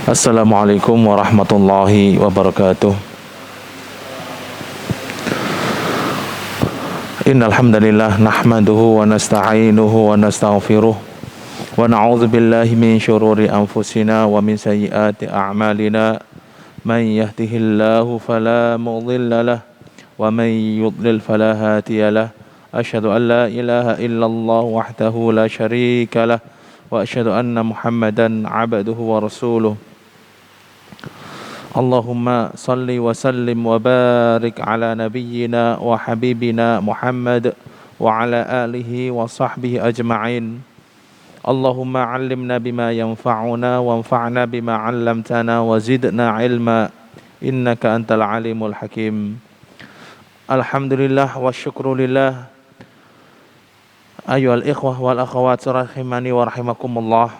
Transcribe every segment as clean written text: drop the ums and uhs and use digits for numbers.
Assalamualaikum warahmatullahi wabarakatuh. Innal hamdalillah nahmaduhu wa nasta'inuhu wa nastaghfiruh wa na'udzu billahi min syururi anfusina wa min sayyiati a'malina. Man yahdihillahu fala mudilla lahu wa man yudlil fala hadiya lahu. Asyhadu an la ilaha illallah wahdahu la syarika lahu wa asyhadu anna Muhammadan 'abduhu wa rasuluh. Allahumma salli wa sallim wa barik ala nabiyyina wa habibina Muhammad wa ala alihi wa sahbihi ajma'in. Allahumma 'allimna bima yanfa'una wanfa'na bima 'allamtana wa zidna ilma innaka antal alimul hakim. Alhamdulillah wa syukrulillah. Ayyuhal ikhwah wal akhawat rahimani wa rahimakumullah.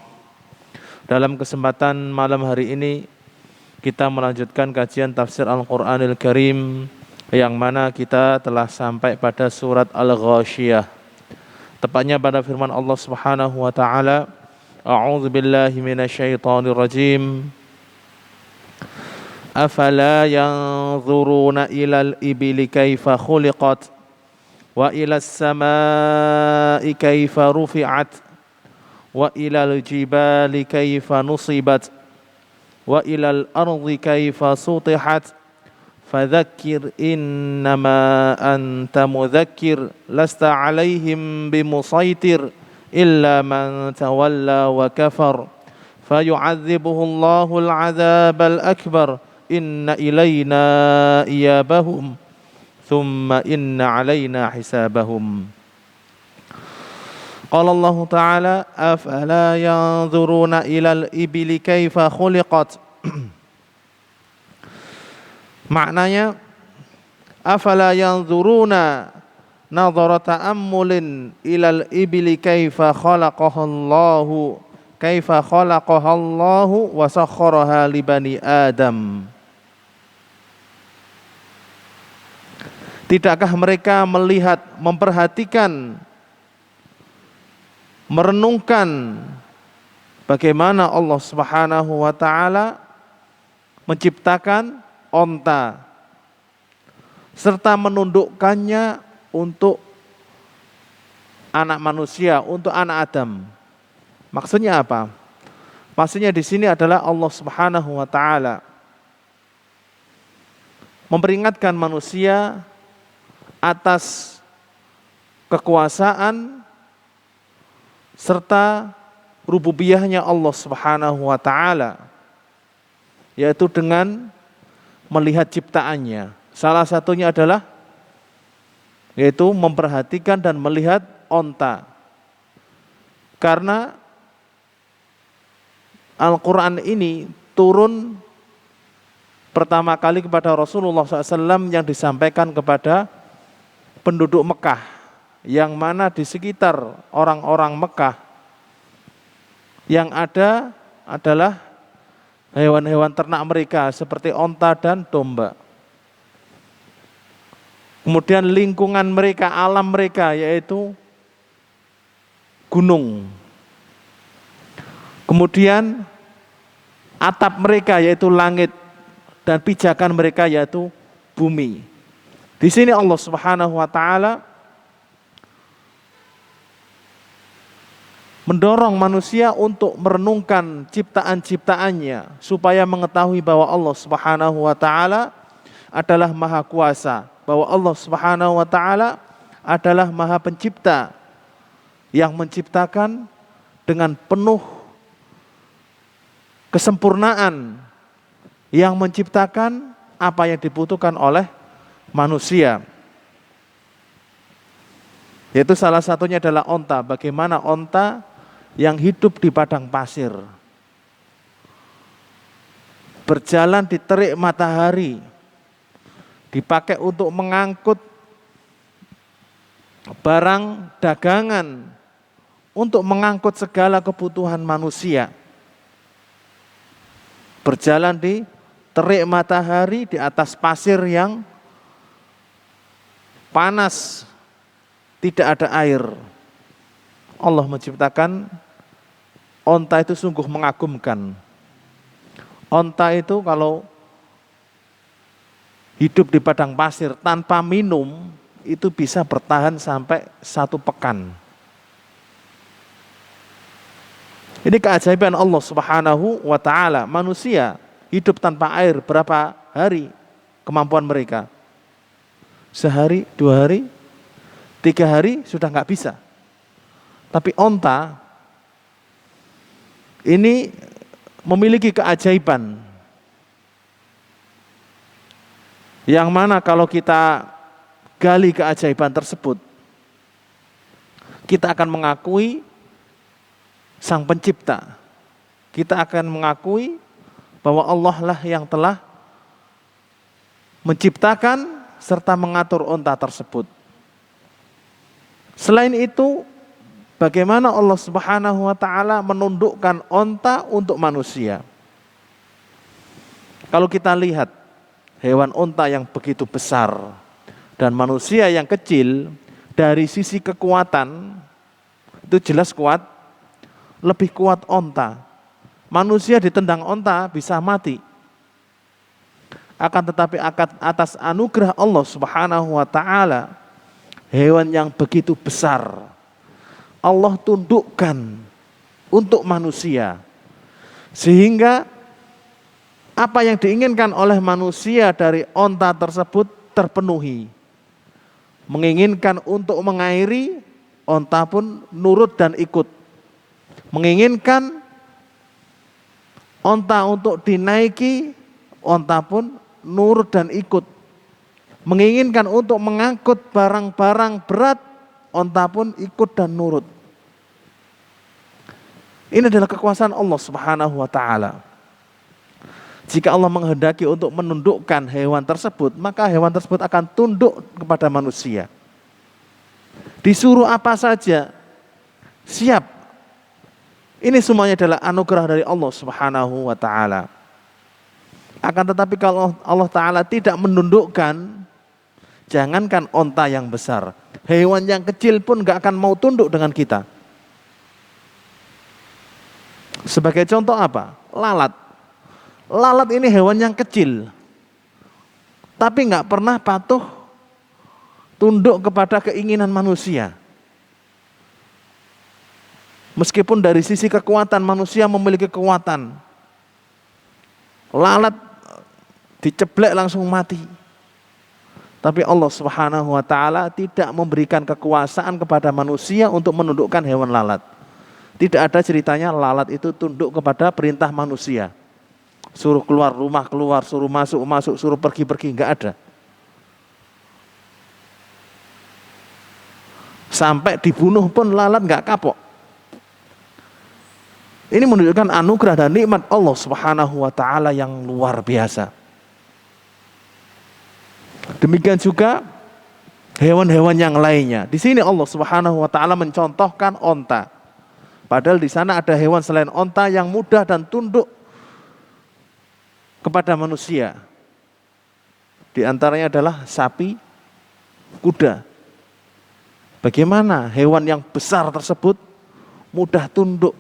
Dalam kesempatan malam hari ini kita melanjutkan kajian tafsir Al-Quranil Karim, yang mana kita telah sampai pada surat Al-Ghasyiyah, tepatnya pada firman Allah Subhanahu wa taala, A'udzu billahi minasyaitonir rajim. Afala yanzuruna ilal ibili kaifa khuliqat wa ilas samai kaifa rufi'at wa ilal jibali kaifa nusibat wa ilal ardi kaifa sutihat fadzakir innama anta mudzakkir lasta alaihim bimusaitir illa man tawalla wa kafar fayu'adzibuhu Allahul 'adzabal akbar inna ilayna iyabahum thumma inna 'alaina hisabahum. Qala Allah Ta'ala afala yanzuruna ilal ibili kaifa khuliqat. Maknanya afala yanzuruna nadhara ta'ammulin ilal ibili kaifa khalaqahallahu wa sakhkharaha li bani Adam. Tidakkah mereka melihat, memperhatikan, merenungkan bagaimana Allah Subhanahu wa taala menciptakan onta serta menundukkannya untuk anak manusia, untuk anak Adam. Maksudnya apa? Maksudnya di sini adalah Allah Subhanahu wa taala memperingatkan manusia atas kekuasaan serta rububiyahnya Allah Subhanahu wa taala, yaitu dengan melihat ciptaannya. Salah satunya adalah yaitu memperhatikan dan melihat onta. Karena Al-Quran ini turun pertama kali kepada Rasulullah SAW yang disampaikan kepada penduduk Mekah, yang mana di sekitar orang-orang Mekah yang ada adalah hewan-hewan ternak mereka seperti onta dan domba. Kemudian lingkungan mereka, alam mereka yaitu gunung. Kemudian atap mereka yaitu langit, dan pijakan mereka yaitu bumi. Di sini Allah Subhanahu wa taala mendorong manusia untuk merenungkan ciptaan-ciptaannya supaya mengetahui bahwa Allah Subhanahu wa taala adalah Maha Kuasa, bahwa Allah Subhanahu wa taala adalah Maha Pencipta yang menciptakan dengan penuh kesempurnaan, yang menciptakan apa yang dibutuhkan oleh manusia. Yaitu salah satunya adalah onta. Bagaimana onta yang hidup di padang pasir, berjalan di terik matahari, dipakai untuk mengangkut barang dagangan, untuk mengangkut segala kebutuhan manusia. Berjalan di terik matahari di atas pasir yang panas, tidak ada air. Allah menciptakan onta itu sungguh mengagumkan. Onta itu kalau hidup di padang pasir tanpa minum itu bisa bertahan sampai 1 pekan. Ini keajaiban Allah Subhanahu wa ta'ala. Manusia hidup tanpa air berapa hari kemampuan mereka? Sehari, 2 hari, 3 hari sudah nggak bisa. Tapi onta ini memiliki keajaiban yang mana kalau kita gali keajaiban tersebut, kita akan mengakui Sang Pencipta. Kita akan mengakui bahwa Allah lah yang telah menciptakan serta mengatur onta tersebut. Selain itu, bagaimana Allah Subhanahu wa ta'ala menundukkan onta untuk manusia. Kalau kita lihat hewan onta yang begitu besar dan manusia yang kecil, dari sisi kekuatan itu jelas kuat, lebih kuat onta. Manusia ditendang onta bisa mati. Akan tetapi atas anugerah Allah Subhanahu wa ta'ala, hewan yang begitu besar Allah tundukkan untuk manusia, sehingga apa yang diinginkan oleh manusia dari onta tersebut terpenuhi. Menginginkan untuk mengairi, onta pun nurut dan ikut. Menginginkan onta untuk dinaiki, onta pun nurut dan ikut. Menginginkan untuk mengangkut barang-barang berat, onta pun ikut dan nurut. Ini adalah kekuasaan Allah Subhanahu wa ta'ala. Jika Allah menghendaki untuk menundukkan hewan tersebut, maka hewan tersebut akan tunduk kepada manusia. Disuruh apa saja, siap. Ini semuanya adalah anugerah dari Allah Subhanahu wa ta'ala. Akan tetapi kalau Allah Ta'ala tidak menundukkan, jangankan onta yang besar, hewan yang kecil pun gak akan mau tunduk dengan kita. Sebagai contoh apa? Lalat. Lalat ini hewan yang kecil, tapi gak pernah patuh tunduk kepada keinginan manusia. Meskipun dari sisi kekuatan manusia memiliki kekuatan, lalat diceblek langsung mati. Tapi Allah Subhanahu wa ta'ala tidak memberikan kekuasaan kepada manusia untuk menundukkan hewan lalat. Tidak ada ceritanya lalat itu tunduk kepada perintah manusia. Suruh keluar rumah keluar, suruh masuk masuk, suruh pergi pergi, enggak ada. Sampai dibunuh pun lalat enggak kapok. Ini menunjukkan anugerah dan nikmat Allah Subhanahu wa ta'ala yang luar biasa. Demikian juga hewan-hewan yang lainnya. Di sini Allah Subhanahu wa ta'ala mencontohkan onta. Padahal di sana ada hewan selain onta yang mudah dan tunduk kepada manusia. Di antaranya adalah sapi, kuda. Bagaimana hewan yang besar tersebut mudah tunduk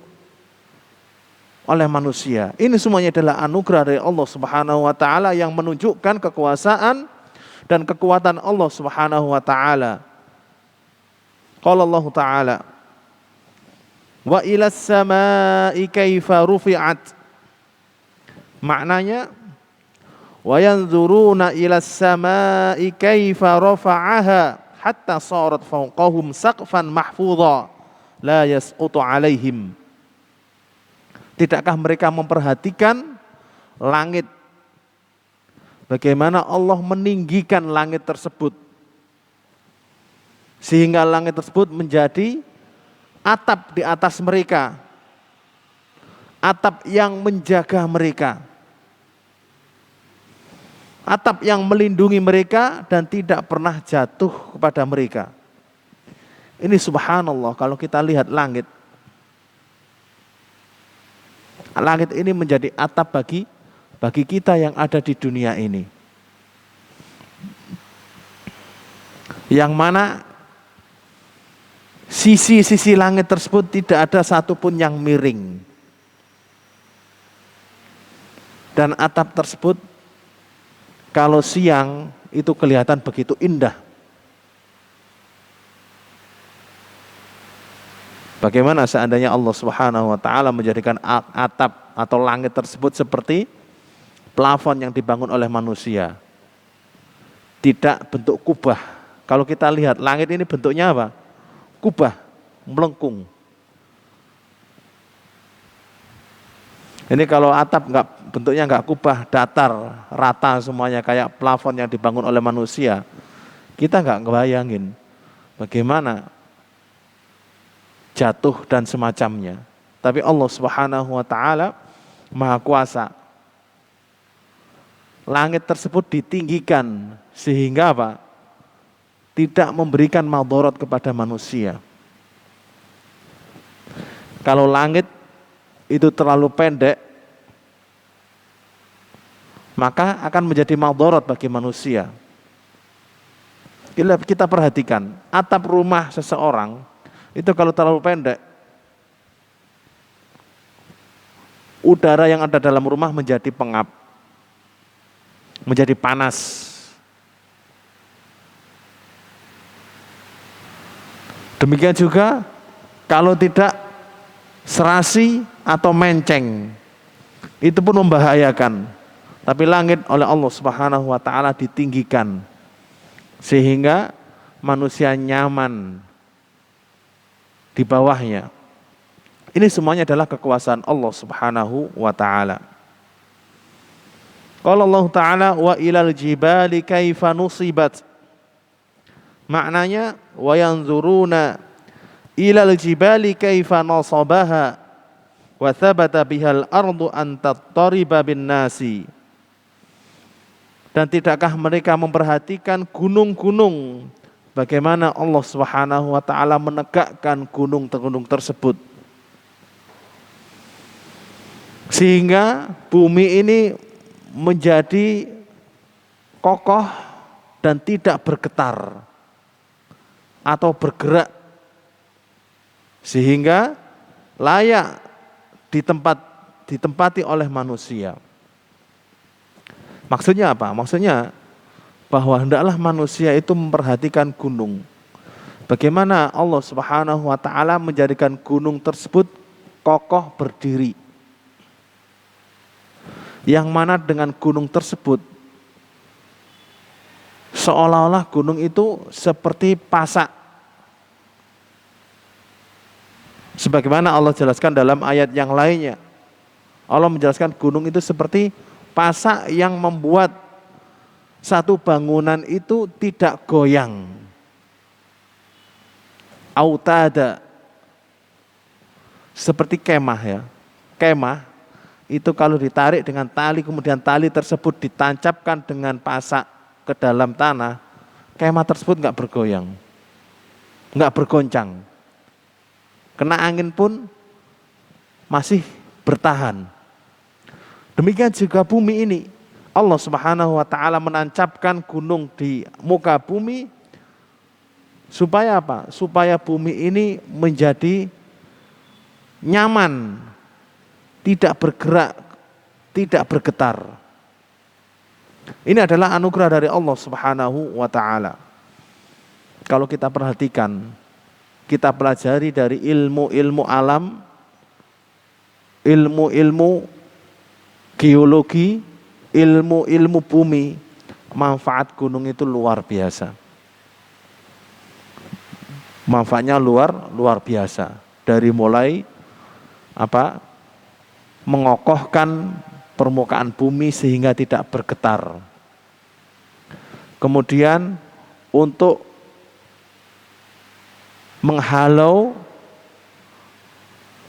oleh manusia. Ini semuanya adalah anugerah dari Allah Subhanahu wa ta'ala yang menunjukkan kekuasaan dan kekuatan Allah Subhanahu wa ta'ala. Qala Allah ta'ala, wa ilas samai kaifa rufi'at. Maknanya, wa yanzuruna ilas samai kaifa rafa'aha hatta sarat fawqahum saqfan mahfudha la yasqutu alaihim. Tidakkah mereka memperhatikan langit? Bagaimana Allah meninggikan langit tersebut, sehingga langit tersebut menjadi atap di atas mereka, atap yang menjaga mereka, atap yang melindungi mereka dan tidak pernah jatuh kepada mereka. Ini subhanallah, kalau kita lihat langit, langit ini menjadi atap bagi kita yang ada di dunia ini. Yang mana sisi-sisi langit tersebut tidak ada satupun yang miring. Dan atap tersebut kalau siang itu kelihatan begitu indah. Bagaimana seandainya Allah Subhanahu wa taala menjadikan atap atau langit tersebut seperti plafon yang dibangun oleh manusia. Tidak bentuk kubah. Kalau kita lihat langit ini bentuknya apa? Kubah, melengkung. Ini kalau atap bentuknya enggak kubah, datar, rata semuanya kayak plafon yang dibangun oleh manusia. Kita enggak ngebayangin bagaimana jatuh dan semacamnya. Tapi Allah Subhanahu wa taala Maha Kuasa. Langit tersebut ditinggikan sehingga apa? Tidak memberikan madarat kepada manusia. Kalau langit itu terlalu pendek, maka akan menjadi madarat bagi manusia. Kita perhatikan, atap rumah seseorang itu kalau terlalu pendek, udara yang ada dalam rumah menjadi pengap, menjadi panas. Demikian juga kalau tidak serasi atau menceng, itu pun membahayakan. Tapi langit oleh Allah Subhanahu wa taala ditinggikan sehingga manusia nyaman di bawahnya. Ini semuanya adalah kekuasaan Allah Subhanahu wa taala. Qala Allah taala wa ilal jibali kaifa nusibat. Maknanya wa yanzuruna ilal jibali kaifa nasabaha wa thabata bihal ardu an tattariba bin nasi. Dan tidakkah mereka memperhatikan gunung-gunung, bagaimana Allah Subhanahu wa taala menegakkan gunung-gunung tersebut sehingga bumi ini menjadi kokoh dan tidak bergetar atau bergerak sehingga layak ditempati oleh manusia. Maksudnya apa? Maksudnya bahwa hendaklah manusia itu memperhatikan gunung. Bagaimana Allah Subhanahu wa taala menjadikan gunung tersebut kokoh berdiri. Yang mana dengan gunung tersebut seolah-olah gunung itu seperti pasak. Sebagaimana Allah jelaskan dalam ayat yang lainnya. Allah menjelaskan gunung itu seperti pasak yang membuat satu bangunan itu tidak goyang. Autada. Seperti kemah ya. Kemah itu kalau ditarik dengan tali, kemudian tali tersebut ditancapkan dengan pasak ke dalam tanah, kemah tersebut enggak bergoyang, enggak bergoncang. Kena angin pun masih bertahan. Demikian juga bumi ini. Allah Subhanahu wa taala menancapkan gunung di muka bumi supaya apa? Supaya bumi ini menjadi nyaman, tidak bergerak, tidak bergetar. Ini adalah anugerah dari Allah Subhanahu wa taala. Kalau kita perhatikan, kita pelajari dari ilmu-ilmu alam, ilmu-ilmu geologi, ilmu-ilmu bumi, manfaat gunung itu luar biasa. Manfaatnya luar biasa. Dari mulai mengokohkan permukaan bumi sehingga tidak bergetar. Kemudian untuk menghalau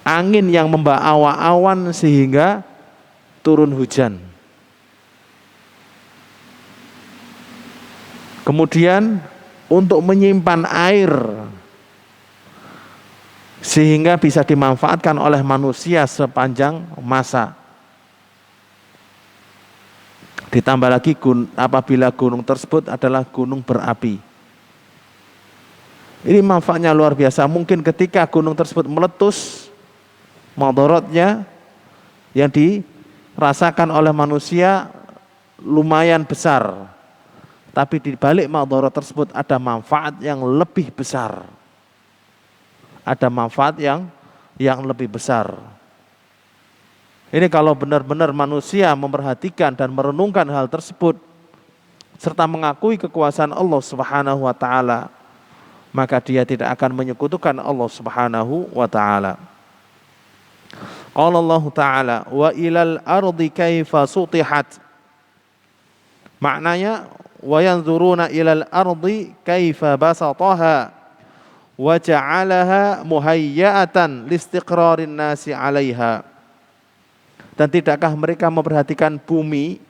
angin yang membawa awan sehingga turun hujan. Kemudian untuk menyimpan air sehingga bisa dimanfaatkan oleh manusia sepanjang masa. Ditambah lagi apabila gunung tersebut adalah gunung berapi. Ini manfaatnya luar biasa. Mungkin ketika gunung tersebut meletus, madaratnya yang rasakan oleh manusia lumayan besar. Tapi di balik madharat tersebut ada manfaat yang lebih besar. Ada manfaat yang lebih besar. Ini kalau benar-benar manusia memperhatikan dan merenungkan hal tersebut serta mengakui kekuasaan Allah Subhanahu wa taala, maka dia tidak akan menyekutukan Allah Subhanahu wa taala. Qala Allah taala wa ilal ardi kaifa sutihat. Maknanya wa yanzuruna ilal ardi kaifa basataha wa ja'alaha muhayyatan listiqrarin nasi 'alaiha. Dan tidakkah mereka memperhatikan bumi,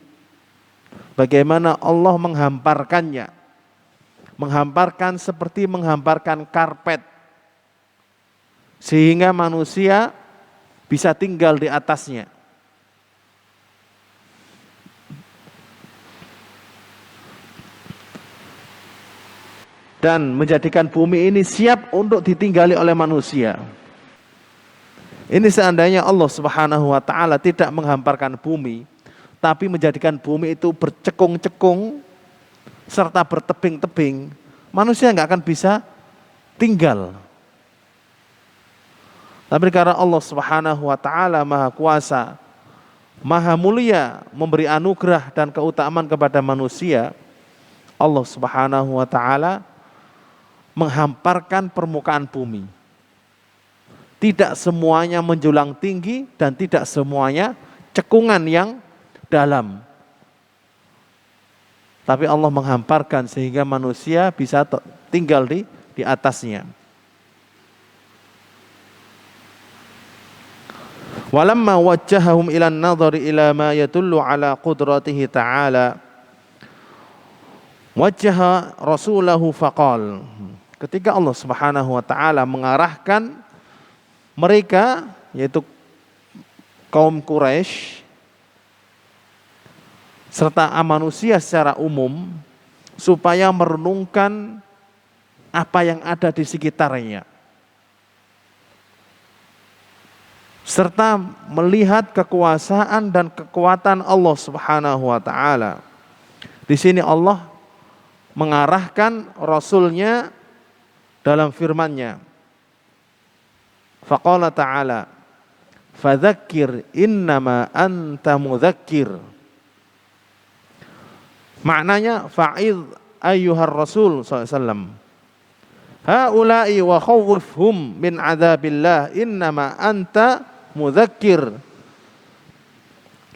bagaimana Allah menghamparkannya, menghamparkan seperti menghamparkan karpet, sehingga manusia bisa tinggal di atasnya. Dan menjadikan bumi ini siap untuk ditinggali oleh manusia. Ini seandainya Allah Subhanahu wa taala tidak menghamparkan bumi, tapi menjadikan bumi itu bercekung-cekung serta bertebing-tebing, manusia nggak akan bisa tinggal. Tapi karena Allah Subhanahu wa taala Maha Kuasa, Maha Mulia, memberi anugerah dan keutamaan kepada manusia, Allah Subhanahu wa taala menghamparkan permukaan bumi. Tidak semuanya menjulang tinggi dan tidak semuanya cekungan yang dalam. Tapi Allah menghamparkan sehingga manusia bisa tinggal di atasnya. Walamma wajjahahum ilan nadhari ila ma yadullu ala qudratihi ta'ala wajjaha rasulahu faqal. Ketika Allah Subhanahu wa taala mengarahkan mereka, yaitu kaum Quraisy serta manusia secara umum, supaya merenungkan apa yang ada di sekitarnya, serta melihat kekuasaan dan kekuatan Allah Subhanahu wa taala. Di sini Allah mengarahkan Rasulnya dalam firman-Nya. Faqala ta'ala fadzakir innama anta mudzakir. Maknanya fa'idh ayyuhar rasul SAW haula'i wa khawwifhum min adzabillah innama anta mudzakir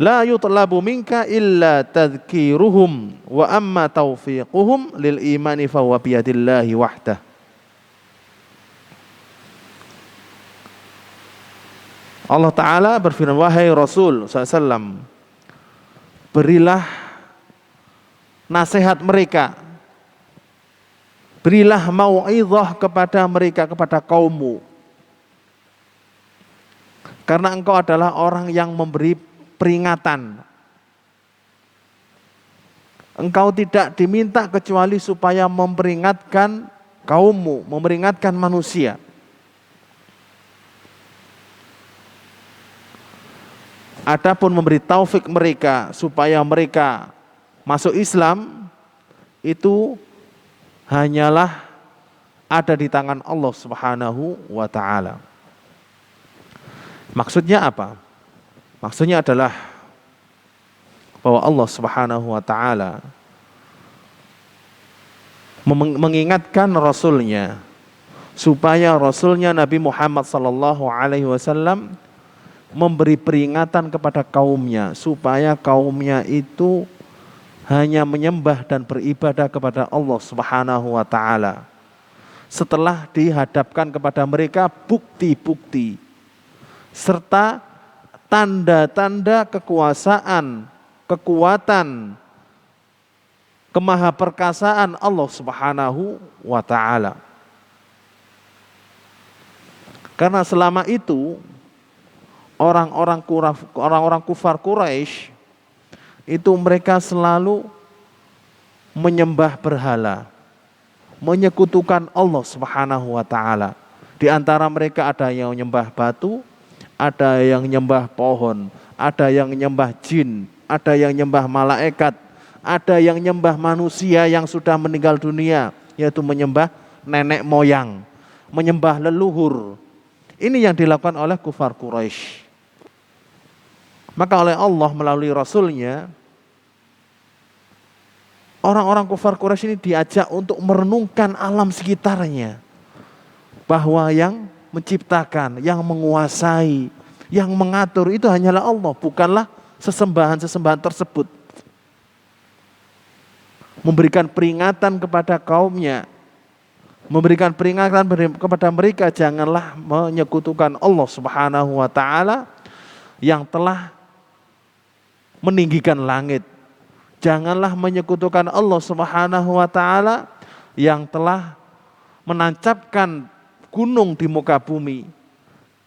la yutlabu minka illa tadhkiruhum wa amma taufiquhum lil imani fa huwa biyadillahi wahdah. Allah Ta'ala berfirman, wahai Rasul SAW, berilah nasihat mereka, berilah mau'izah kepada mereka, kepada kaummu. Karena engkau adalah orang yang memberi peringatan. Engkau tidak diminta kecuali supaya memperingatkan kaummu, memperingatkan manusia. Adapun memberi taufik mereka supaya mereka masuk Islam, itu hanyalah ada di tangan Allah Subhanahu wa taala. Maksudnya apa? Maksudnya adalah bahwa Allah Subhanahu wa taala mengingatkan Rasulnya supaya Rasulnya Nabi Muhammad sallallahu alaihi wasallam memberi peringatan kepada kaumnya supaya kaumnya itu hanya menyembah dan beribadah kepada Allah Subhanahu wa taala. Setelah dihadapkan kepada mereka bukti-bukti serta tanda-tanda kekuasaan, kekuatan, kemahaperkasaan Allah Subhanahu wa taala. Karena selama itu orang-orang kufar Quraisy itu mereka selalu menyembah berhala, menyekutukan Allah Subhanahu wa taala. Di antara mereka ada yang menyembah batu, ada yang menyembah pohon, ada yang nyembah jin, ada yang nyembah malaikat, ada yang nyembah manusia yang sudah meninggal dunia, yaitu menyembah nenek moyang, menyembah leluhur. Ini yang dilakukan oleh kufar Quraisy. Maka oleh Allah melalui Rasulnya, orang-orang kufar Quraisy ini diajak untuk merenungkan alam sekitarnya. Bahwa yang menciptakan, yang menguasai, yang mengatur itu hanyalah Allah, bukanlah sesembahan-sesembahan tersebut. Memberikan peringatan kepada kaumnya, memberikan peringatan kepada mereka, janganlah menyekutukan Allah Subhanahu wa taala yang telah meninggikan langit. Janganlah menyekutukan Allah Subhanahu wa taala yang telah menancapkan gunung di muka bumi,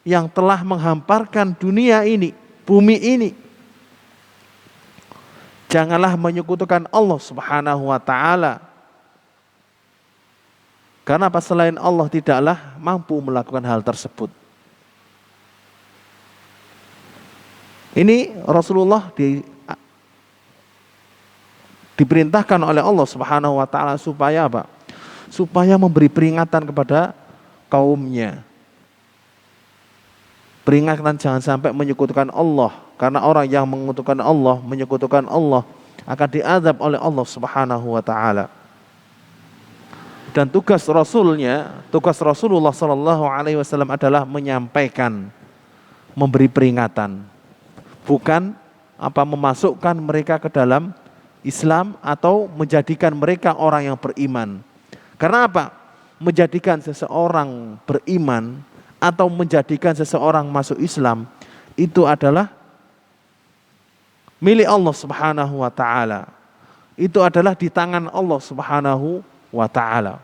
yang telah menghamparkan dunia ini, bumi ini. Janganlah menyekutukan Allah Subhanahu wa taala. Karena apa? Selain Allah tidaklah mampu melakukan hal tersebut. Ini Rasulullah diperintahkan oleh Allah Subhanahu wa taala supaya apa? Supaya memberi peringatan kepada kaumnya. Peringatan jangan sampai menyekutukan Allah, karena orang yang menyekutukan Allah akan diazab oleh Allah Subhanahu wa taala. Dan tugas Rasulullah sallallahu alaihi wasallam adalah menyampaikan, memberi peringatan, bukan memasukkan mereka ke dalam Islam atau menjadikan mereka orang yang beriman. Karena apa? Menjadikan seseorang beriman atau menjadikan seseorang masuk Islam itu adalah milik Allah Subhanahu wa taala. Itu adalah di tangan Allah Subhanahu wa taala.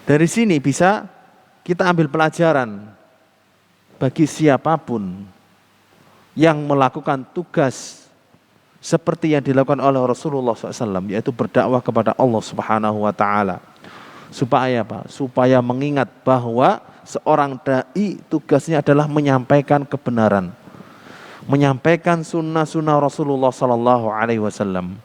Dari sini bisa kita ambil pelajaran bagi siapapun yang melakukan tugas seperti yang dilakukan oleh Rasulullah SAW, yaitu berdakwah kepada Allah Subhanahu wa taala. Supaya apa? Supaya mengingat bahwa seorang dai tugasnya adalah menyampaikan kebenaran, menyampaikan sunnah-sunnah Rasulullah sallallahu alaihi wasallam.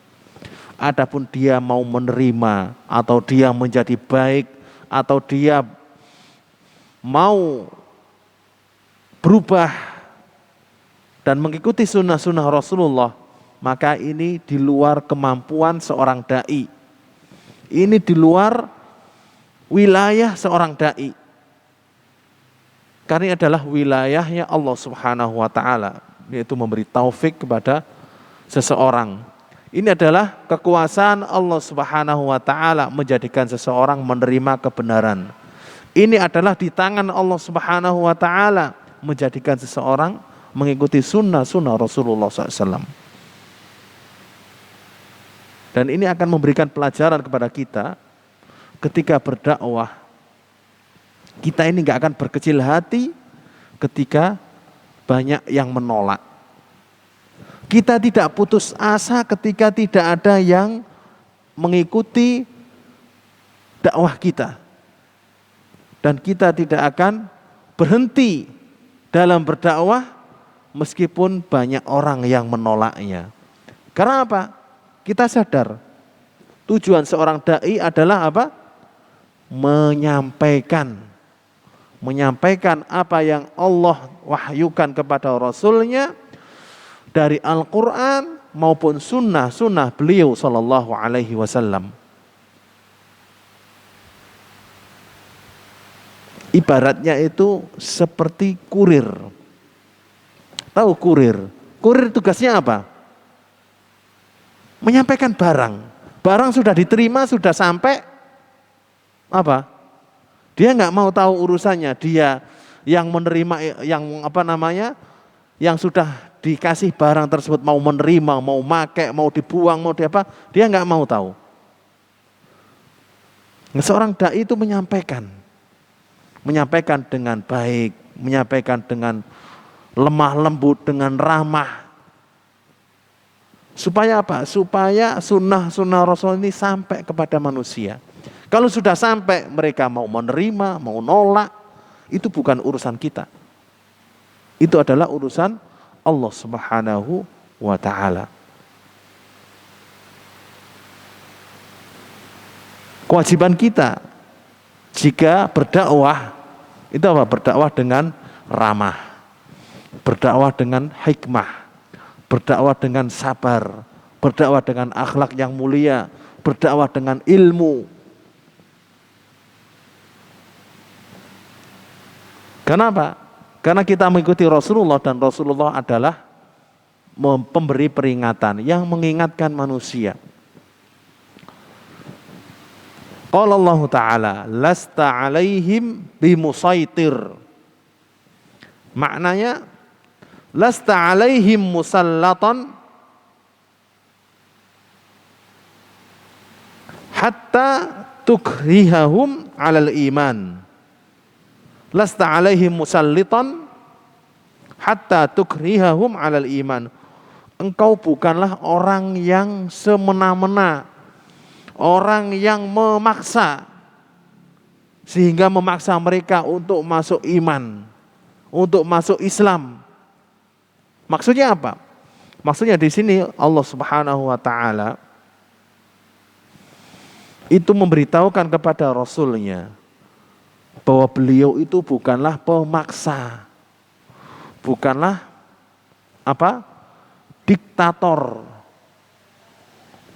Adapun dia mau menerima atau dia menjadi baik atau dia mau berubah dan mengikuti sunnah-sunnah Rasulullah, maka ini di luar kemampuan seorang dai. Ini di luar wilayah seorang dai. Karena ini adalah wilayahnya Allah Subhanahu wa taala, yaitu memberi taufik kepada seseorang. Ini adalah kekuasaan Allah Subhanahu wa taala menjadikan seseorang menerima kebenaran. Ini adalah di tangan Allah Subhanahu wa taala menjadikan seseorang mengikuti sunnah-sunnah Rasulullah SAW. Dan ini akan memberikan pelajaran kepada kita ketika berdakwah. Kita ini gak akan berkecil hati ketika banyak yang menolak. Kita tidak putus asa ketika tidak ada yang mengikuti dakwah kita. Dan kita tidak akan berhenti dalam berdakwah meskipun banyak orang yang menolaknya. Karena apa? Kita sadar tujuan seorang dai adalah apa? Menyampaikan apa yang Allah wahyukan kepada Rasulnya dari Al-Quran maupun sunnah beliau sallallahu alaihi wasallam. Ibaratnya itu seperti kurir. Tahu kurir? Kurir tugasnya apa? Menyampaikan barang. Barang sudah diterima, sudah sampai, apa? Dia nggak mau tahu urusannya. Dia yang menerima, yang sudah dikasih barang tersebut mau menerima, mau make, mau dibuang, mau diapa, dia nggak mau tahu. Seorang dai itu menyampaikan dengan baik, menyampaikan dengan lemah lembut, dengan ramah. Supaya apa? Supaya sunnah Rasul ini sampai kepada manusia. Kalau sudah sampai, mereka mau menerima, mau nolak, itu bukan urusan kita. Itu adalah urusan Allah Subhanahu wa ta'ala. Kewajiban kita jika berdakwah itu apa? Berdakwah dengan ramah, berdakwah dengan hikmah, berdakwah dengan sabar, berdakwah dengan akhlak yang mulia, berdakwah dengan ilmu. Kenapa? Karena kita mengikuti Rasulullah dan Rasulullah adalah pemberi peringatan yang mengingatkan manusia. Qala Allah Ta'ala, lasta alaihim bimusaitir. Maknanya, lasta alaihim musallatan hatta tukrihahum alal iman. Lasta alaihim musallitan hatta tukrihahum alal iman. Engkau bukanlah orang yang semena-mena, orang yang memaksa sehingga memaksa mereka untuk masuk iman, untuk masuk Islam. Maksudnya apa? Maksudnya di sini Allah Subhanahu wa ta'ala itu memberitahukan kepada Rasulnya bahwa beliau itu bukanlah pemaksa, bukanlah apa? Diktator,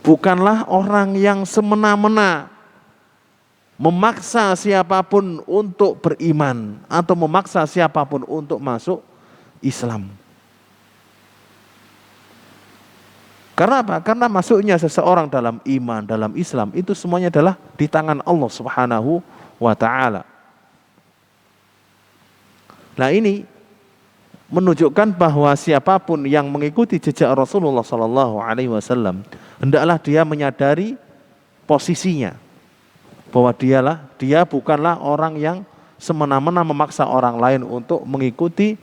bukanlah orang yang semena-mena memaksa siapapun untuk beriman atau memaksa siapapun untuk masuk Islam. Karena apa? Karena masuknya seseorang dalam iman, dalam Islam itu semuanya adalah di tangan Allah Subhanahu wa ta'ala. Nah, ini menunjukkan bahwa siapapun yang mengikuti jejak Rasulullah SAW hendaklah dia menyadari posisinya, bahwa dia bukanlah orang yang semena-mena memaksa orang lain untuk mengikuti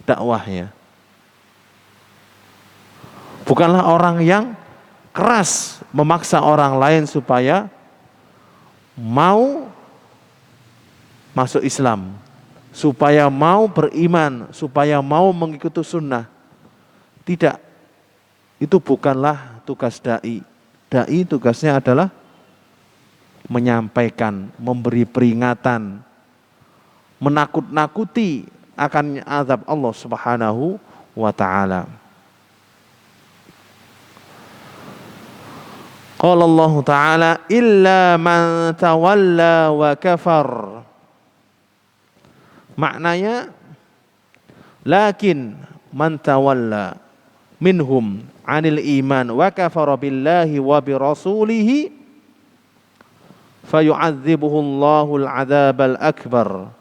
dakwahnya. Bukanlah orang yang keras memaksa orang lain supaya mau masuk Islam, supaya mau beriman, supaya mau mengikuti sunnah. Tidak, itu bukanlah tugas da'i. Da'i tugasnya adalah menyampaikan, memberi peringatan, menakut-nakuti akan azab Allah Subhanahu wa ta'ala. Qala Allah Ta'ala, illa man tawalla wa kafar. Maknanya, lakin man tawalla minhum anil iman wa kafara billahi wa birasulihi fayu'adzibuhu Allahul adzabal akbar.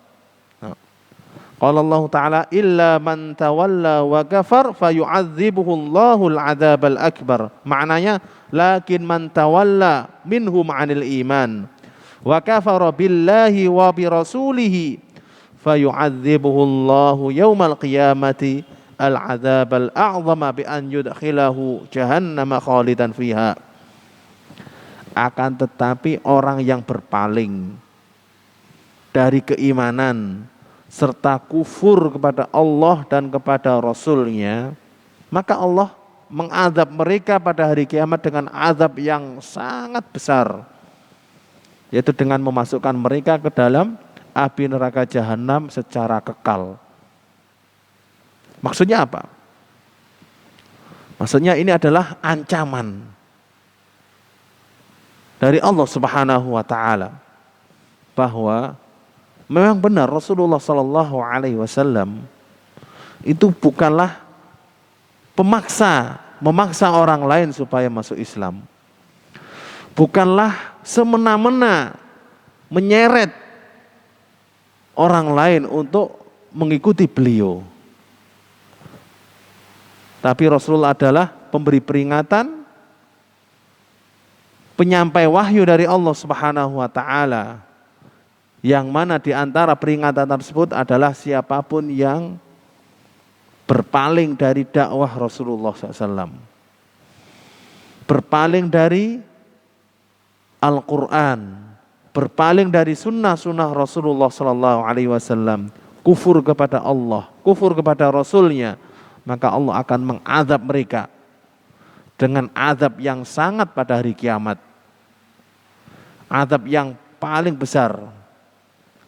Qala Allah Ta'ala, illa man tawalla wa kafar fayu'adzibuhu Allahul adzabal akbar. Maknanya, lakin man tawalla minhum anil iman wa kafara billahi wa birasulihi fayu'adzibuhu Allahu yaumal qiyamati al-'adzabal a'zama bi an yudkhilahu jahannama khalidan fiha. Akan tetapi orang yang berpaling dari keimanan serta kufur kepada Allah dan kepada Rasulnya, maka Allah mengadab mereka pada hari kiamat dengan azab yang sangat besar, yaitu dengan memasukkan mereka ke dalam api neraka jahanam secara kekal. Maksudnya apa? Maksudnya ini adalah ancaman dari Allah Subhanahu wa ta'ala bahwa memang benar Rasulullah Sallallahu Alaihi Wasallam itu bukanlah memaksa orang lain supaya masuk Islam. Bukanlah semena-mena menyeret orang lain untuk mengikuti beliau. Tapi Rasulullah adalah pemberi peringatan, penyampai wahyu dari Allah Subhanahu wa ta'ala, yang mana di antara peringatan tersebut adalah siapapun yang berpaling dari dakwah Rasulullah SAW, berpaling dari Al-Quran, berpaling dari sunnah-sunnah Rasulullah SAW, kufur kepada Allah, kufur kepada Rasulnya, maka Allah akan mengadab mereka dengan adab yang sangat pada hari kiamat. Adab yang paling besar.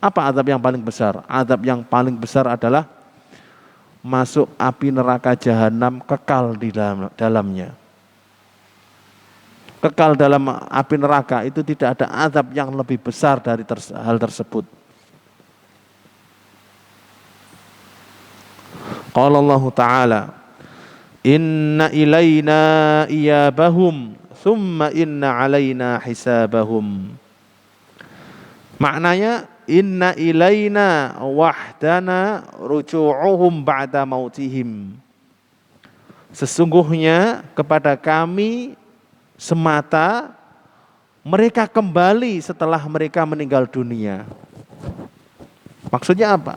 Apa adab yang paling besar? Adab yang paling besar adalah masuk api neraka jahanam, kekal di dalamnya. Kekal dalam api neraka itu tidak ada azab yang lebih besar dari hal tersebut. Qala Allah Ta'ala, inna ilaina iyabahum thumma inna alaina hisabahum. Maknanya inna ilaina wahdana ruju'uhum ba'da mautihim. Sesungguhnya kepada kami semata mereka kembali setelah mereka meninggal dunia. Maksudnya apa?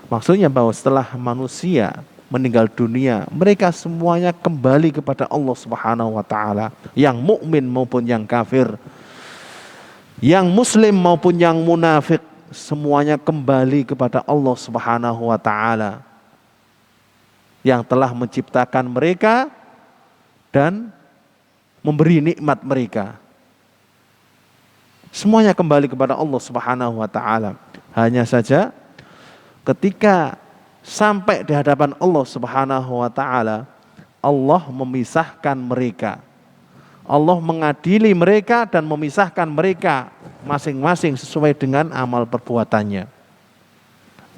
Maksudnya bahwa setelah manusia meninggal dunia, mereka semuanya kembali kepada Allah Subhanahu wa taala, yang mukmin maupun yang kafir, yang muslim maupun yang munafik, semuanya kembali kepada Allah Subhanahu wa taala yang telah menciptakan mereka dan memberi nikmat mereka. Semuanya kembali kepada Allah Subhanahu wa taala. Hanya saja ketika sampai di hadapan Allah Subhanahu wa taala, Allah memisahkan mereka. Allah mengadili mereka dan memisahkan mereka masing-masing sesuai dengan amal perbuatannya.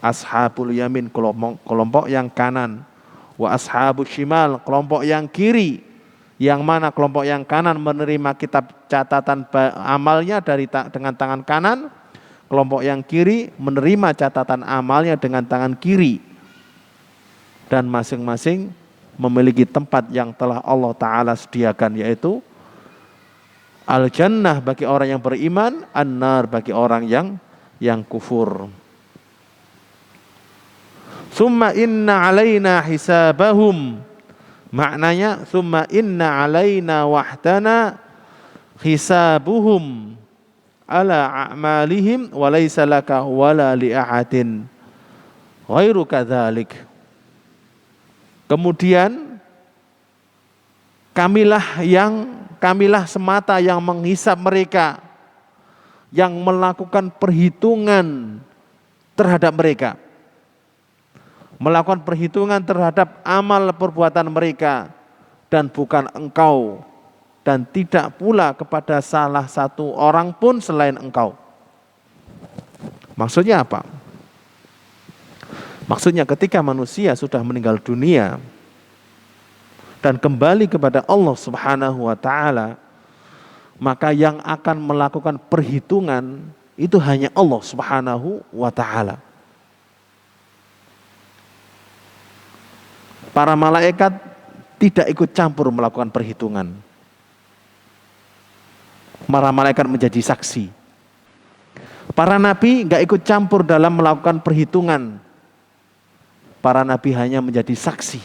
Ashabul yamin, kelompok yang kanan, wa ashabus shimal, kelompok yang kiri. Yang mana kelompok yang kanan menerima kitab catatan amalnya dengan tangan kanan, kelompok yang kiri menerima catatan amalnya dengan tangan kiri. Dan masing-masing memiliki tempat yang telah Allah Ta'ala sediakan, yaitu al-jannah bagi orang yang beriman, an-nar bagi orang yang kufur. Summa inna alaina hisabahum. Maknanya summa inna alaina wahdana hisabuhum ala a'malihim wa laysa laka wala li ahadin ghairu kadzalik. Kemudian kamilah semata yang menghisab mereka, yang melakukan perhitungan terhadap mereka, melakukan perhitungan terhadap amal perbuatan mereka, dan bukan engkau, dan tidak pula kepada salah satu orang pun selain engkau. Maksudnya apa? Maksudnya ketika manusia sudah meninggal dunia dan kembali kepada Allah Subhanahu wa taala, maka yang akan melakukan perhitungan itu hanya Allah Subhanahu wa taala. Para malaikat tidak ikut campur melakukan perhitungan. Para malaikat menjadi saksi. Para nabi enggak ikut campur dalam melakukan perhitungan. Para nabi hanya menjadi saksi.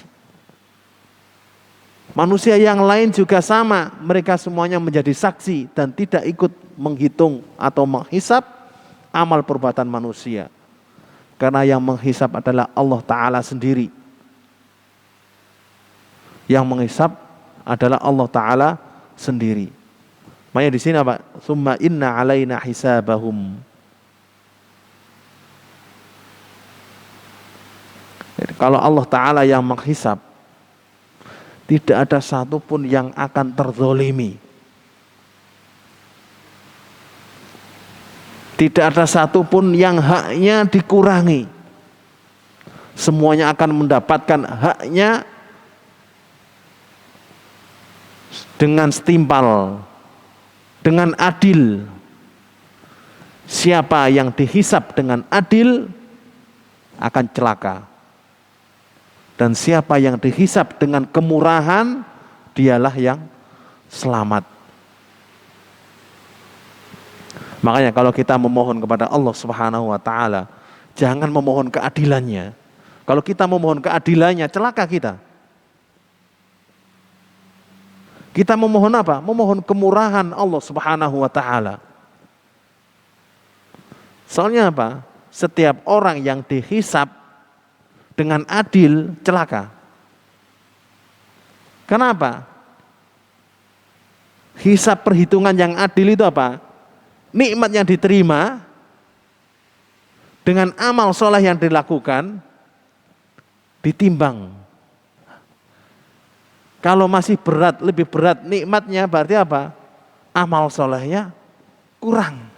Manusia yang lain juga sama, mereka semuanya menjadi saksi dan tidak ikut menghitung atau menghisap amal perbuatan manusia. Karena yang menghisap adalah Allah Ta'ala sendiri. Yang menghisap adalah Allah Ta'ala sendiri. Makanya di sini apa? Summa inna alaina hisabahum. Jadi, kalau Allah Ta'ala yang menghisap, tidak ada satupun yang akan terzolimi. Tidak ada satupun yang haknya dikurangi. Semuanya akan mendapatkan haknya dengan setimpal, dengan adil. Siapa yang dihisap dengan adil akan celaka. Dan siapa yang dihisap dengan kemurahan, dialah yang selamat. Makanya kalau kita memohon kepada Allah Subhanahu wa taala, jangan memohon keadilannya. Kalau kita memohon keadilannya, celaka kita. Kita memohon apa? Memohon kemurahan Allah Subhanahu wa taala. Soalnya apa? setiap orang yang dihisab dengan adil celaka. Kenapa? Hisab perhitungan yang adil itu apa? Nikmat yang diterima dengan amal soleh yang dilakukan ditimbang. Kalau masih berat, lebih berat nikmatnya, berarti apa? Amal solehnya kurang.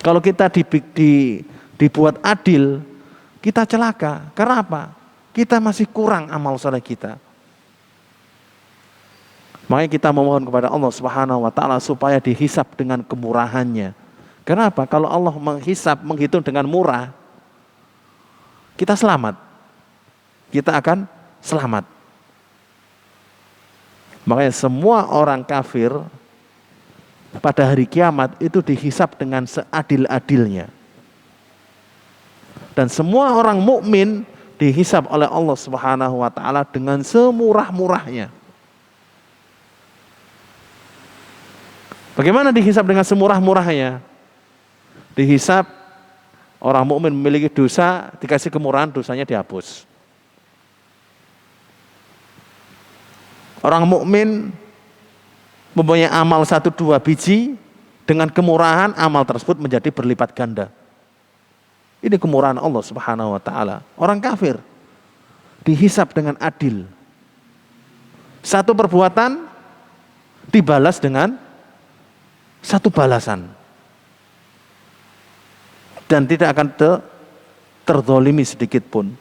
Kalau kita dibuat adil, kita celaka. Karena apa? Kita masih kurang amal soleh kita. Makanya kita memohon kepada Allah Subhanahu wa taala supaya dihisab dengan kemurahannya. Kenapa? Kalau Allah menghitung dengan murah, kita selamat. Kita akan selamat. Makanya semua orang kafir pada hari kiamat itu dihisab dengan seadil-adilnya. Dan semua orang mukmin dihisab oleh Allah Subhanahu wa taala dengan semurah-murahnya. Bagaimana dihisab dengan semurah-murahnya? Dihisab orang mukmin memiliki dosa, dikasih kemurahan, dosanya dihapus. Orang mukmin mempunyai amal 1-2 biji, dengan kemurahan amal tersebut menjadi berlipat ganda. Ini kemurahan Allah Subhanahu wa taala. Orang kafir dihisab dengan adil. Satu perbuatan dibalas dengan satu balasan. Dan tidak akan terzolimi sedikit pun.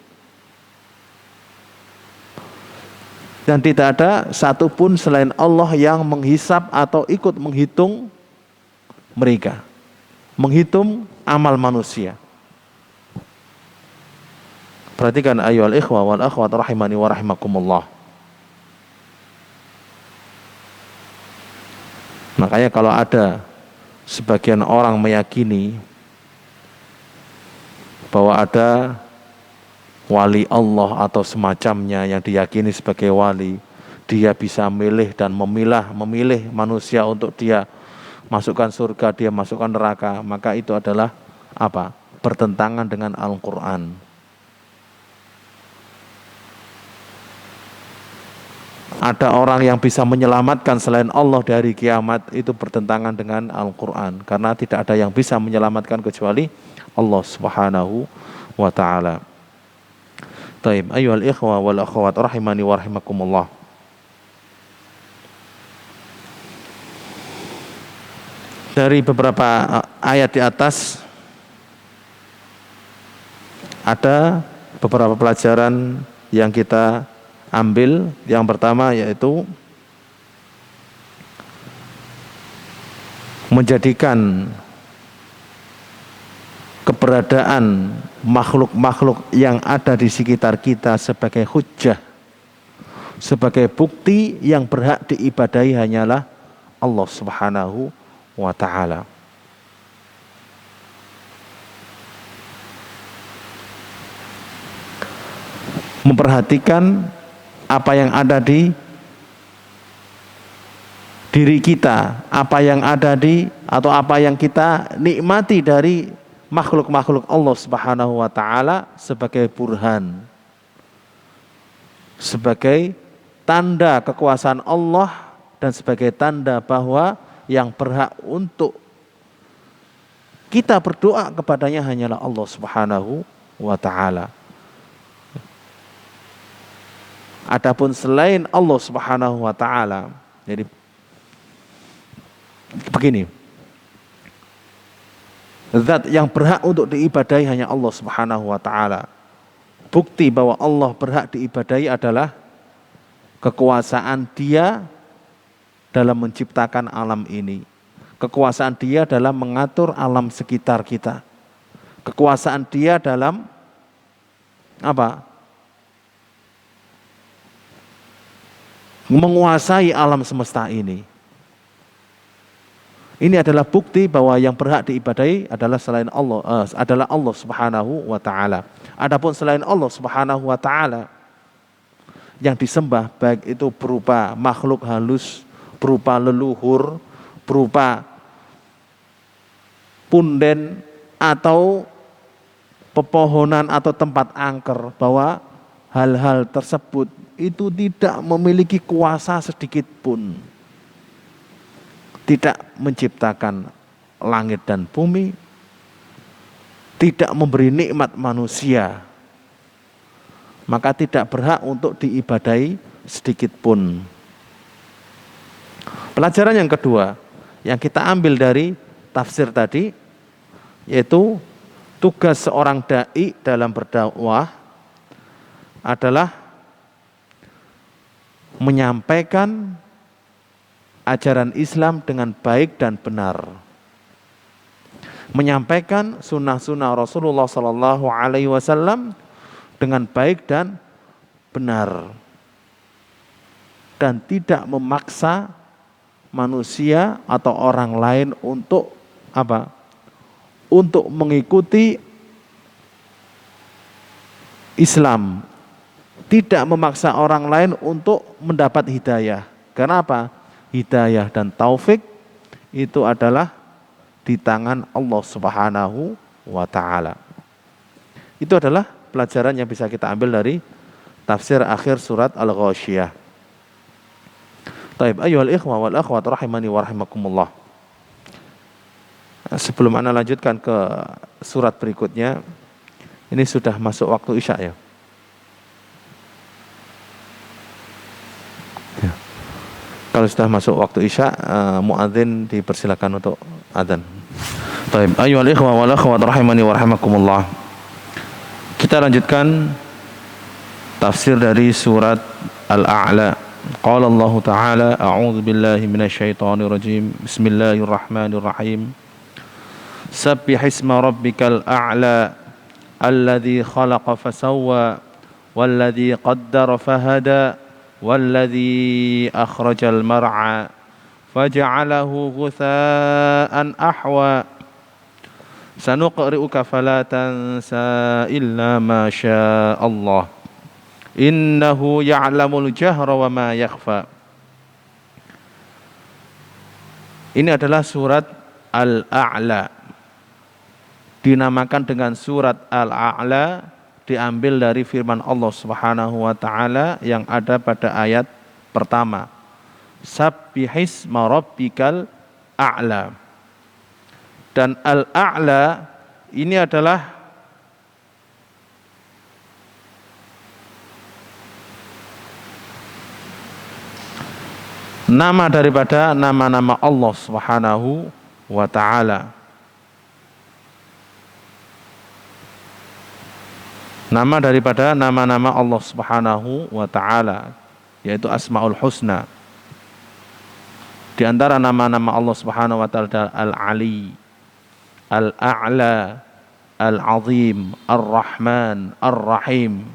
Dan tidak ada satupun selain Allah yang menghisab atau ikut menghitung mereka. Menghitung amal manusia. Perhatikan ayyuhal ikhwa wal akhwat rahimani wa rahimakumullah. Makanya kalau ada sebagian orang meyakini bahwa ada wali Allah atau semacamnya yang diyakini sebagai wali, dia bisa memilih dan memilih manusia untuk dia masukkan surga, dia masukkan neraka, maka itu adalah apa? Bertentangan dengan Al-Quran. Ada orang yang bisa menyelamatkan selain Allah dari kiamat, itu bertentangan dengan Al-Quran, karena tidak ada yang bisa menyelamatkan kecuali Allah Subhanahu wa ta'ala. Taib, ayyuhal ikhwa wal akhwat rahimani wa rahimakumullah. Dari beberapa ayat di atas ada beberapa pelajaran yang kita ambil. Yang pertama yaitu menjadikan keberadaan makhluk-makhluk yang ada di sekitar kita sebagai hujjah, sebagai bukti yang berhak diibadahi hanyalah Allah Subhanahu wa ta'ala. Memperhatikan apa yang ada di diri kita, apa yang ada di atau apa yang kita nikmati dari makhluk-makhluk Allah Subhanahu wa ta'ala sebagai burhan, sebagai tanda kekuasaan Allah dan sebagai tanda bahwa yang berhak untuk kita berdoa kepadanya hanyalah Allah Subhanahu wa ta'ala. Adapun selain Allah Subhanahu wa ta'ala, jadi begini, zat yang berhak untuk diibadahi hanya Allah Subhanahu wa ta'ala. Bukti bahwa Allah berhak diibadahi adalah kekuasaan Dia dalam menciptakan alam ini. Kekuasaan Dia dalam mengatur alam sekitar kita. Kekuasaan Dia dalam apa? Menguasai alam semesta ini. Ini adalah bukti bahwa yang berhak diibadahi adalah selain Allah, adalah Allah Subhanahu wa ta'ala. Adapun selain Allah Subhanahu wa ta'ala, yang disembah baik itu berupa makhluk halus, berupa leluhur, berupa punden atau pepohonan atau tempat angker, bahwa hal-hal tersebut itu tidak memiliki kuasa sedikit pun. Tidak menciptakan langit dan bumi, tidak memberi nikmat manusia, maka tidak berhak untuk diibadahi sedikit pun. Pelajaran yang kedua yang kita ambil dari tafsir tadi, yaitu tugas seorang dai dalam berdakwah adalah menyampaikan ajaran Islam dengan baik dan benar, menyampaikan sunnah-sunnah Rasulullah Sallallahu Alaihi Wasallam dengan baik dan benar, dan tidak memaksa manusia atau orang lain untuk apa? Untuk mengikuti Islam, tidak memaksa orang lain untuk mendapat hidayah. Karena apa? Hidayah dan taufik itu adalah di tangan Allah Subhanahu wa Ta'ala. Itu adalah pelajaran yang bisa kita ambil dari tafsir akhir surat Al-Ghasyiyah. Taib, ayyuhal ikhwa wal akhwat rahimani wa rahimakumullah. Sebelum Anda lanjutkan ke surat berikutnya, ini sudah masuk waktu Isya ya. Kalau sudah masuk waktu Isya, muadzin dipersilakan untuk adzan. Baik, ayyuhal ikhwa wal akhwat rahimani wa rahimakumullah. Kita lanjutkan tafsir dari surat Al-A'la. Qala Allah Ta'ala, a'udzu billahi minasyaitonir rajim. Bismillahirrahmanirrahim. Sabbihisma rabbikal a'la alladzi khalaqa fasawwa walladzi qaddara fahada والذي أخرج المرعى فجعله غثاء أحوى سنقرئك فلا تنسى إلا ما شاء الله إنه يعلم الجهر وما يخفى. Ini adalah surat Al-A'la, dinamakan dengan surat Al-A'la, diambil dari firman Allah Subhanahu wa Ta'ala yang ada pada ayat pertama. Sabbihisma rabbikal a'la. Dan Al-A'la ini adalah nama daripada nama-nama Allah Subhanahu wa Ta'ala. Nama daripada nama-nama Allah Subhanahu wa Ta'ala, yaitu Asmaul Husna. Di antara nama-nama Allah Subhanahu wa Ta'ala Al-Ali, Al-A'la, Al-Azim, Ar-Rahman, Ar-Rahim.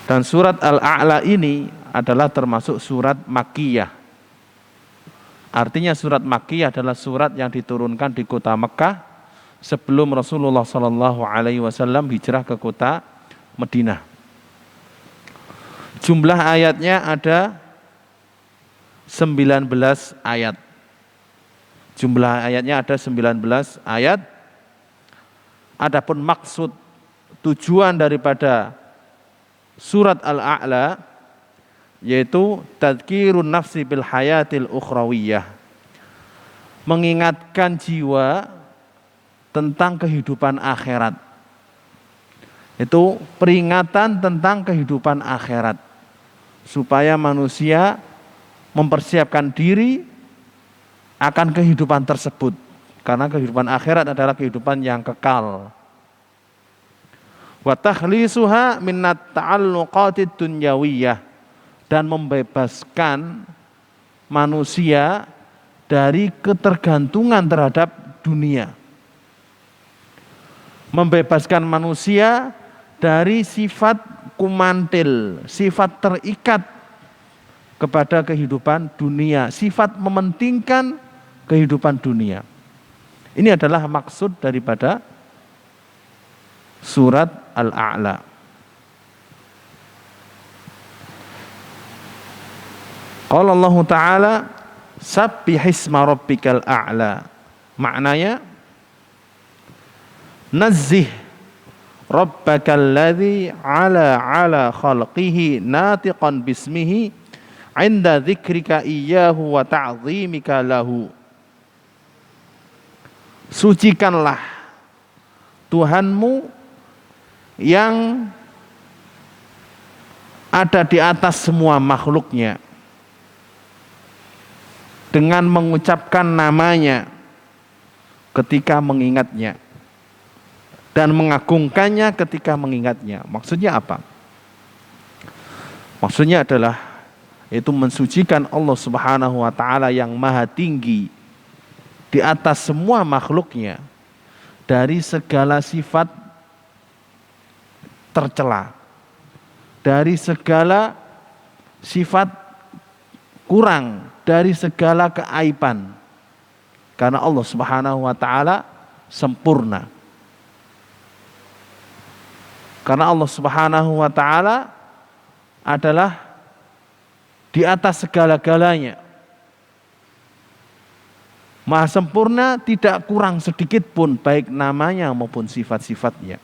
Dan surat Al-A'la ini adalah termasuk surat Makkiyah. Artinya surat Makkiyah adalah surat yang diturunkan di kota Mekah sebelum Rasulullah Sallallahu Alaihi Wasallam hijrah ke kota Madinah. Jumlah ayatnya ada 19 ayat. Jumlah ayatnya ada 19 ayat. Adapun maksud tujuan daripada surat Al-A'la yaitu tadzkirun nafsi bil hayatil ukhrawiyah, mengingatkan jiwa tentang kehidupan akhirat. Itu peringatan tentang kehidupan akhirat, supaya manusia mempersiapkan diri akan kehidupan tersebut, karena kehidupan akhirat adalah kehidupan yang kekal. Wa takhlisuha minnat ta'alluqatid dunyawiyah, dan membebaskan manusia dari ketergantungan terhadap dunia. Membebaskan manusia dari sifat kumantil, sifat terikat kepada kehidupan dunia, sifat mementingkan kehidupan dunia. Ini adalah maksud daripada surat Al-A'la. Qala Allah Ta'ala, Sabbihisma rabbikal a'la. Maknanya nazzih rabbakal ladzi ala khalqihi natiqan bismihi 'inda dzikrika iyyahu wa ta'zimika lahu. Sucikanlah Tuhanmu yang ada di atas semua makhluknya dengan mengucapkan namanya ketika mengingatnya dan mengagungkannya ketika mengingatnya. Maksudnya apa? Maksudnya adalah itu mensucikan Allah Subhanahu wa taala yang maha tinggi di atas semua makhluknya dari segala sifat tercela, dari segala sifat kurang, dari segala keaiban. Karena Allah Subhanahu wa taala sempurna. Karena Allah Subhanahu wa taala adalah di atas segala-galanya. Maha sempurna, tidak kurang sedikit pun baik namanya maupun sifat-sifatnya.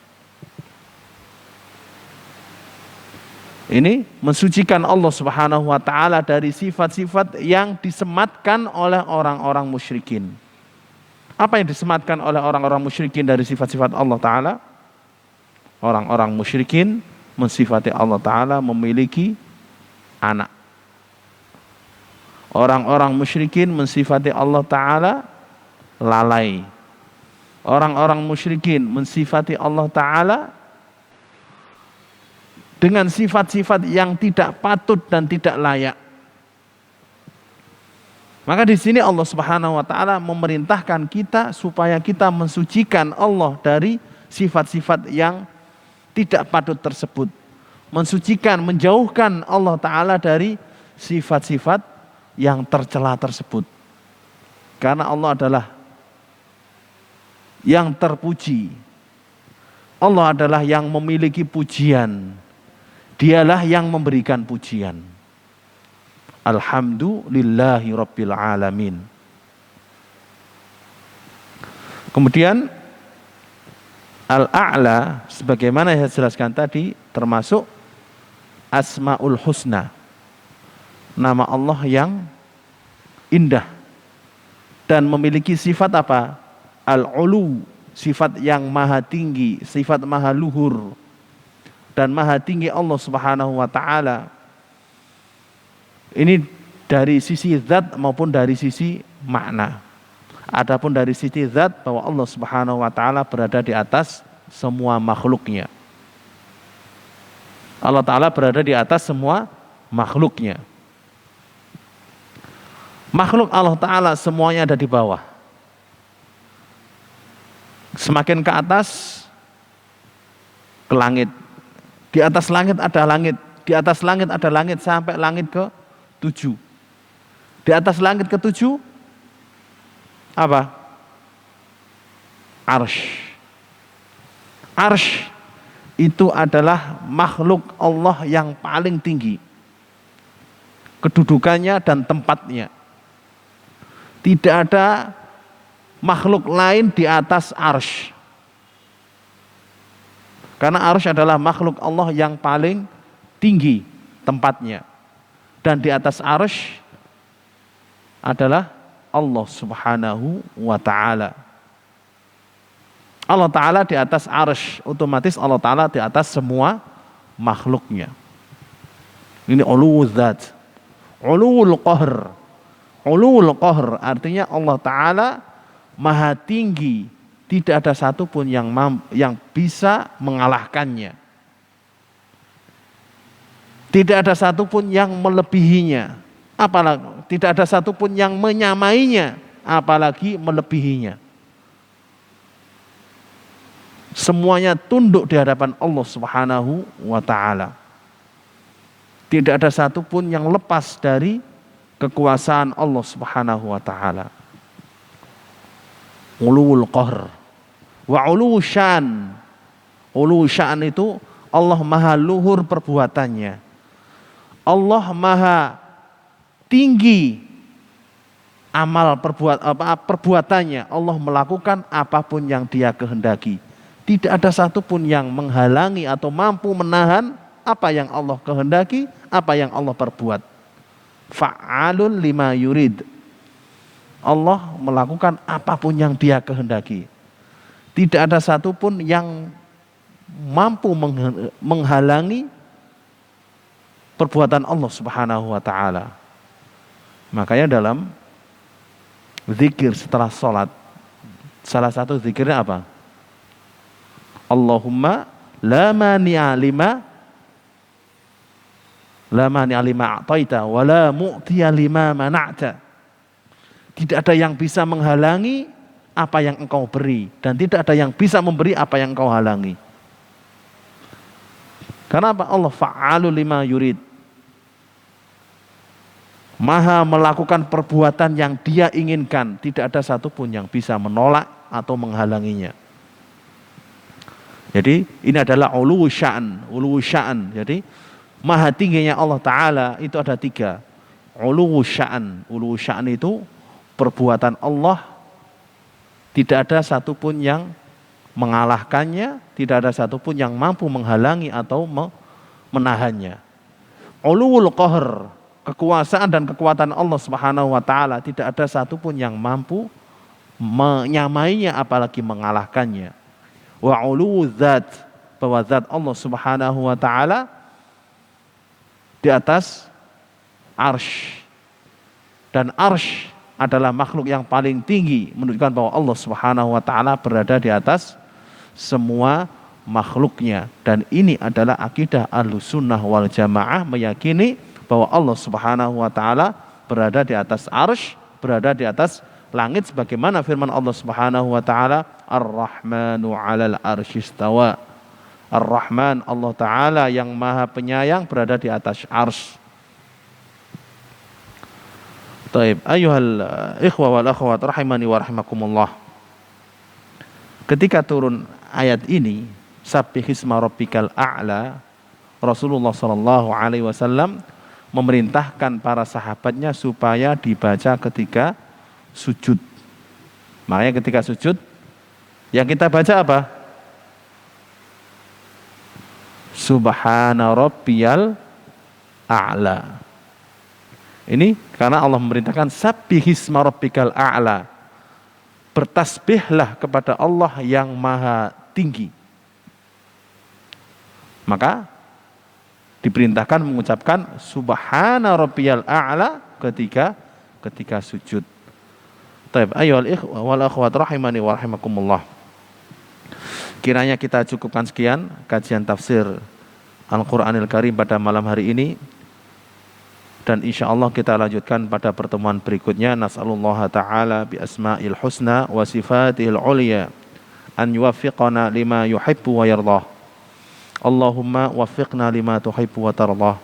Ini mensucikan Allah Subhanahu wa taala dari sifat-sifat yang disematkan oleh orang-orang musyrikin. Apa yang disematkan oleh orang-orang musyrikin dari sifat-sifat Allah taala? Orang-orang musyrikin mensifati Allah taala memiliki anak. Orang-orang musyrikin mensifati Allah taala lalai. Orang-orang musyrikin mensifati Allah taala dengan sifat-sifat yang tidak patut dan tidak layak. Maka di sini Allah Subhanahu wa taala memerintahkan kita supaya kita mensucikan Allah dari sifat-sifat yang tidak patut tersebut. Mensucikan, menjauhkan Allah taala dari sifat-sifat yang tercela tersebut. Karena Allah adalah yang terpuji. Allah adalah yang memiliki pujian. Dialah yang memberikan pujian. Alhamdulillahi rabbil alamin. Kemudian Al-A'la sebagaimana saya jelaskan tadi termasuk Asmaul Husna. Nama Allah yang indah dan memiliki sifat apa? Al-Ulu, sifat yang maha tinggi, sifat maha luhur dan maha tinggi Allah Subhanahu wa taala. Ini dari sisi zat maupun dari sisi makna. Adapun dari sisi zat bahwa Allah Subhanahu wa taala berada di atas semua makhluknya. Allah taala berada di atas semua makhluknya. Makhluk Allah taala semuanya ada di bawah. Semakin ke atas ke langit. Di atas langit ada langit, di atas langit ada langit sampai langit ke-7. Di atas langit ke-7 apa? Arsy. Arsy itu adalah makhluk Allah yang paling tinggi. Kedudukannya dan tempatnya. Tidak ada makhluk lain di atas arsy. Karena arsy adalah makhluk Allah yang paling tinggi tempatnya. Dan di atas arsy adalah Allah Subhanahu wa ta'ala. Allah ta'ala di atas arsy, otomatis Allah ta'ala di atas semua makhluknya. Ini uluwul dzat, uluwul qahr. Uluwul qahr artinya Allah ta'ala maha tinggi, tidak ada satupun yang bisa mengalahkannya. Tidak ada satupun yang melebihinya, apalagi tidak ada satupun yang menyamainya, apalagi melebihinya. Semuanya tunduk di hadapan Allah Subhanahu wa ta'ala. Tidak ada satupun yang lepas dari kekuasaan Allah Subhanahu wa ta'ala. Uluwul qahr wa uluwul syan. Uluwul syan itu Allah maha luhur perbuatannya. Allah maha tinggi perbuatannya, Allah melakukan apapun yang Dia kehendaki. Tidak ada satupun yang menghalangi atau mampu menahan apa yang Allah kehendaki, apa yang Allah perbuat. Fa'alun lima yurid. Allah melakukan apapun yang Dia kehendaki. Tidak ada satupun yang mampu menghalangi perbuatan Allah Subhanahu wa taala. Makanya dalam zikir setelah sholat, salah satu zikirnya apa? Allahumma la mani'a lima a'taita wa la mu'tiya lima mana'ta. Tidak ada yang bisa menghalangi apa yang Engkau beri, dan tidak ada yang bisa memberi apa yang Engkau halangi. Karena apa? Allah fa'alu lima yurid. Maha melakukan perbuatan yang Dia inginkan. Tidak ada satupun yang bisa menolak atau menghalanginya. Jadi ini adalah uluwu sya'an. Jadi maha tingginya Allah Ta'ala itu ada 3. Uluwu sya'an itu perbuatan Allah, tidak ada satupun yang mengalahkannya, tidak ada satupun yang mampu menghalangi atau menahannya. Uluwul qahr, kekuasaan dan kekuatan Allah Subhanahu wa taala, tidak ada satupun yang mampu menyamainya apalagi mengalahkannya. Wa uluwuz zat, bahwa zat Allah Subhanahu wa taala di atas arsy. Dan arsy adalah makhluk yang paling tinggi, menunjukkan bahwa Allah Subhanahu wa taala berada di atas semua makhluknya. Dan ini adalah akidah Ahlussunnah wal Jamaah, meyakini bahwa Allah Subhanahu wa taala berada di atas arsy, berada di atas langit, sebagaimana firman Allah Subhanahu wa taala, Ar-Rahmanu 'alal arsy istawa. Ar-Rahman, Allah taala yang Maha Penyayang, berada di atas arsy. Taib, ayyuhal ikhwa wal akhwat rahimani wa rahimakumullah. Ketika turun ayat ini, Sabbihisma rabbikal a'la, Rasulullah sallallahu alaihi wasallam memerintahkan para sahabatnya supaya dibaca ketika sujud. Makanya ketika sujud yang kita baca apa? Subhana rabbiyal a'la. Ini karena Allah memerintahkan sabbihisma rabbikal a'la. Bertasbihlah kepada Allah yang maha tinggi. Maka diperintahkan mengucapkan subhana rabbiyal a'la ketika sujud. Taib, ayyuhal ikhwah wal akhwat rahimani wa rahimakumullah. Kiranya kita cukupkan sekian kajian tafsir Al-Qur'anil Karim pada malam hari ini. Dan insya Allah kita lanjutkan pada pertemuan berikutnya. Nas'alullah ta'ala bi asma'il husna wa sifatihil ulia an yuwaffiqana lima yuhibbu wa yardah. Allahumma waffiqna lima tuhibbu wa tardah.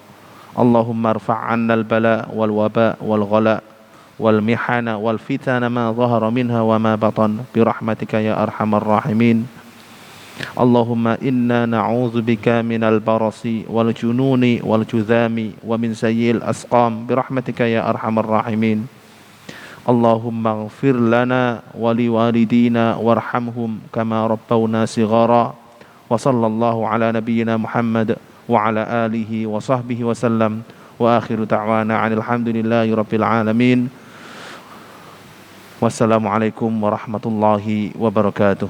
Allahumma arfa'anna al-bala wal waba wal ghala wal mihana wal fitana ma zahara minha wa ma batan bi rahmatika ya arhamar rahimin. Allahumma inna na'udzubika minal barasi wal jununi wal judhami wa min sayyi'il asqam bi rahmatika ya arhamar rahimin. Allahumma ighfir lana wa liwalidina warhamhum kama rabbawna shighara. Wa sallallahu ala nabiyyina Muhammad wa ala alihi wa sahbihi wa sallam. Wa akhiru da'wana 'anil hamdulillahi rabbil alamin. Wassalamualaikum warahmatullahi wabarakatuh.